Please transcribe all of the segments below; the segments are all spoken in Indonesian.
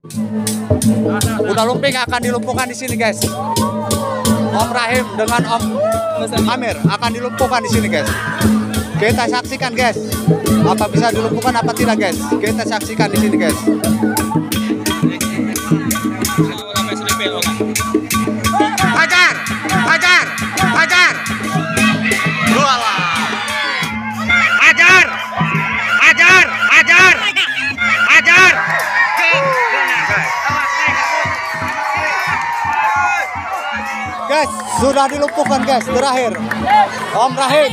Kuda lumping akan dilumpuhkan di sini, guys. Om Rahim dengan Om Amir akan dilumpuhkan di sini, guys. Kita saksikan, guys. Apa bisa dilumpuhkan apa tidak, guys? Kita saksikan di sini, guys. Hajar, hajar, hajar. Walah. Hajar, hajar, hajar, hajar. Guys, sudah dilumpuhkan, guys. Terakhir, Om Rahim.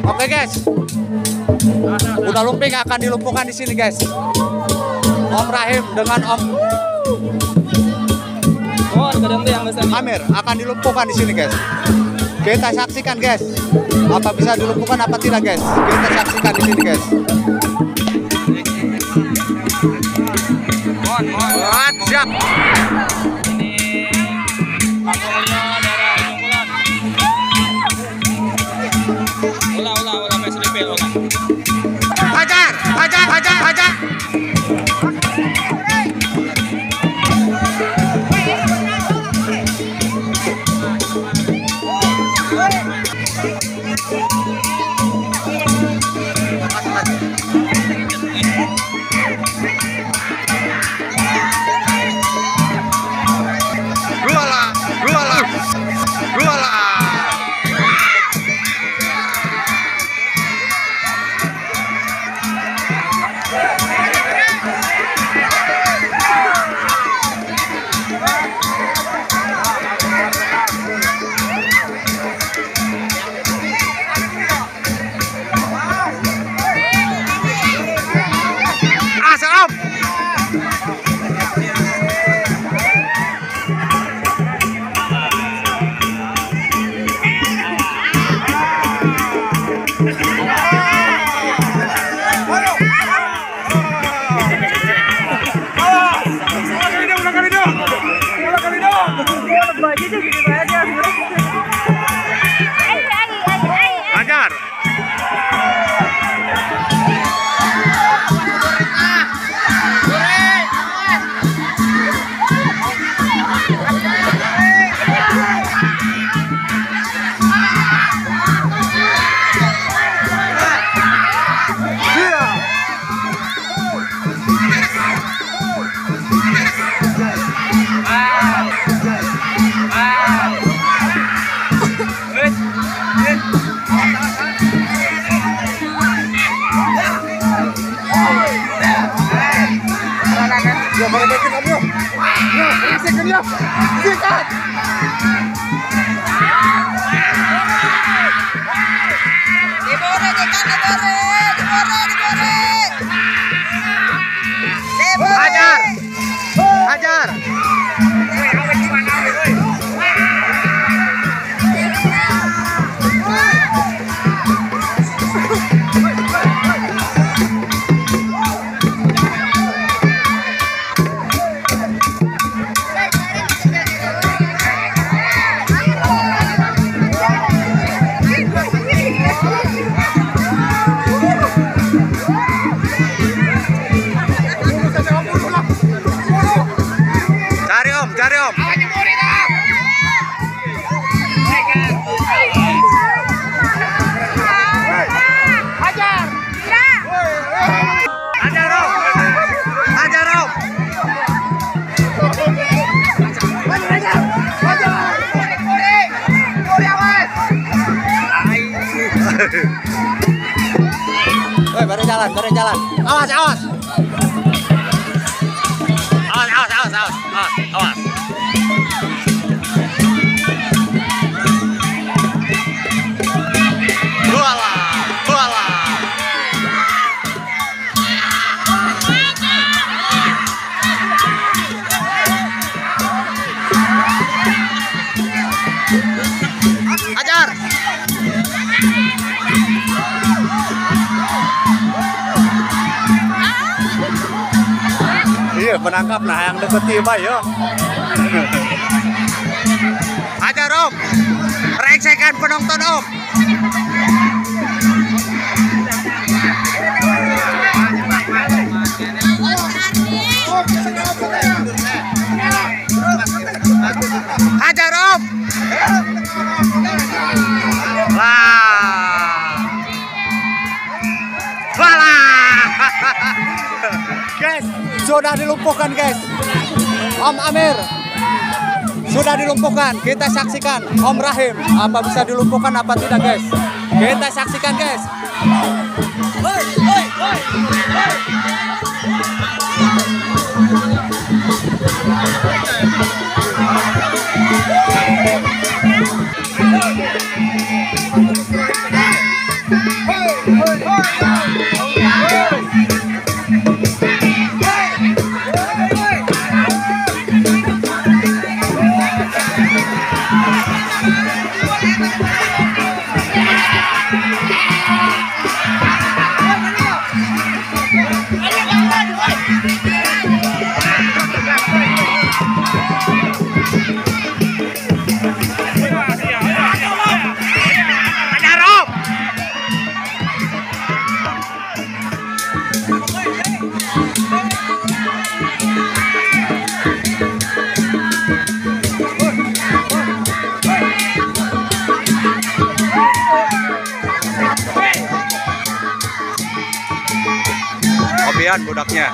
Oke, guys. Kuda lumping akan dilumpuhkan di sini, guys. Om Rahim dengan Om Amir akan dilumpuhkan di sini, guys. Kita saksikan, guys. Apa bisa dilumpuhkan apa tidak, guys? Kita saksikan di sini, guys. Siap. Hajar, hajar, hajar, hajar. Hajar. Ya, balikin kamu. Ya, sikat dia. Sikat. Dibore, Hajar. Hajar. Cari om. Hajar. Hajar om. Hajar om. Woi, baru jalan. Awas. Awas. Hajar. Iya, penangkap nah yang deket tiba ya. Hajar om. Reksa Rekan-rekan penonton Om. Hajar Om. Guys, sudah dilumpuhkan guys. Om Amir sudah dilumpuhkan. Kita saksikan Om Rahim apa bisa dilumpuhkan apa tidak guys. Kita saksikan guys. Lihat budaknya.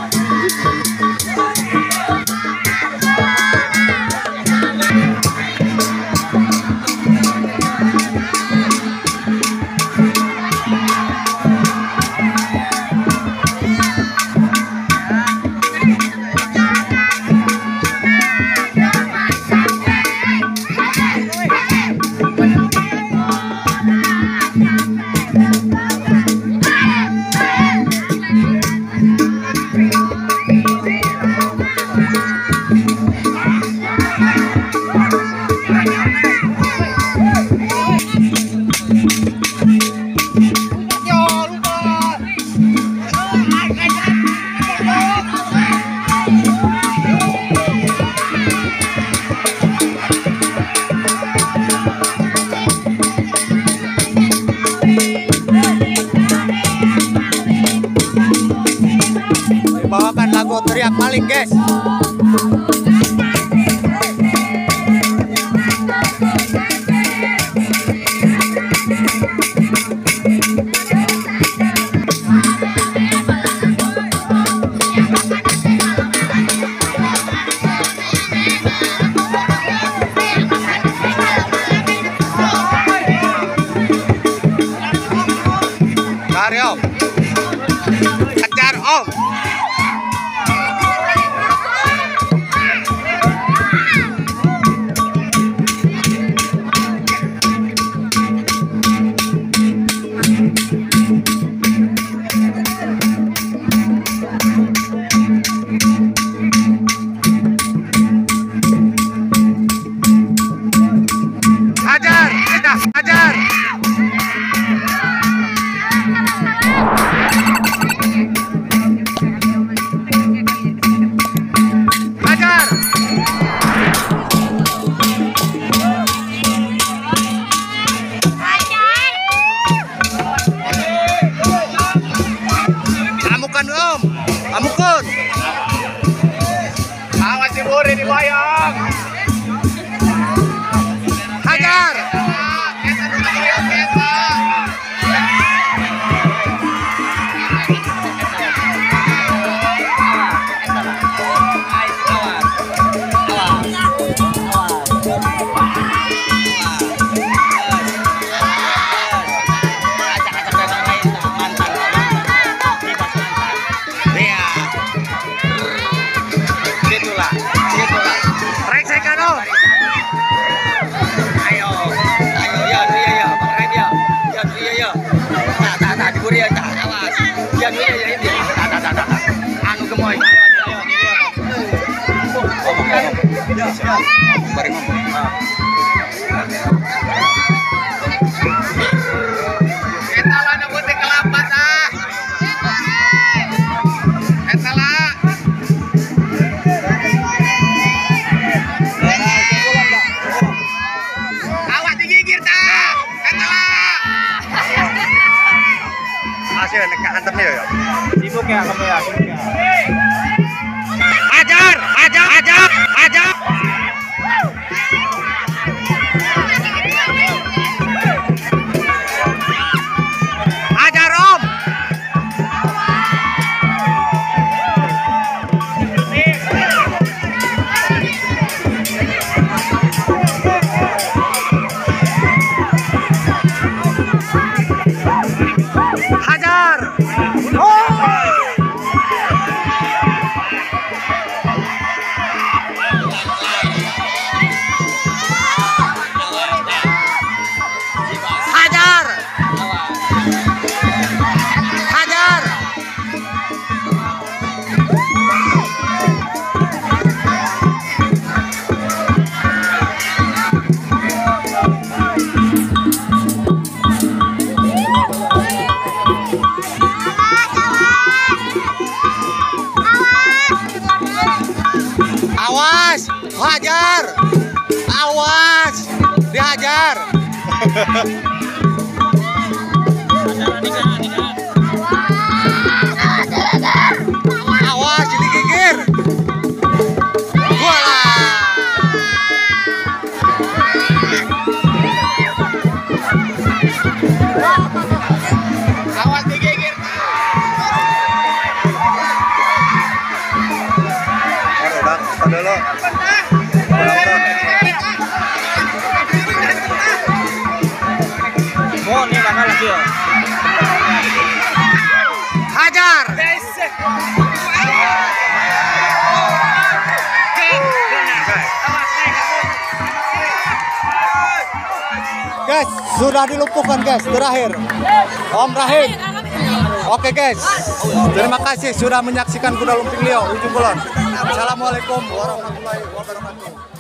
Bawakan lagu teriak maling guys. Cari Om. Kejar Om. Hajar, kita hajar. Hajar. Amukan Om, amukun. Awas si Buri diboyong. Hajar. Anu gemoy. Bareng ngomong. Eta lah nu putih kelapa tah. Eta lah. Awas digigir tah. sih nek antemnya ya. Sibuk ya kamu ya, sibuk ya. Hajar, hajar, hajar, hajar. Hajar Om. Hajar. Hajar. Hajar. Awas, hajar. Awas, dihajar. Awas, ini gigir. Walah. Awas digigir. Udah, dulu. Mau nih mana lagi ya? Hajar. Guys, sudah dilumpuhkan guys, terakhir Om Rahim. Oke guys, terima kasih sudah menyaksikan Kuda Lumping Liau Ujung Kulon. Assalamualaikum warahmatullahi wabarakatuh.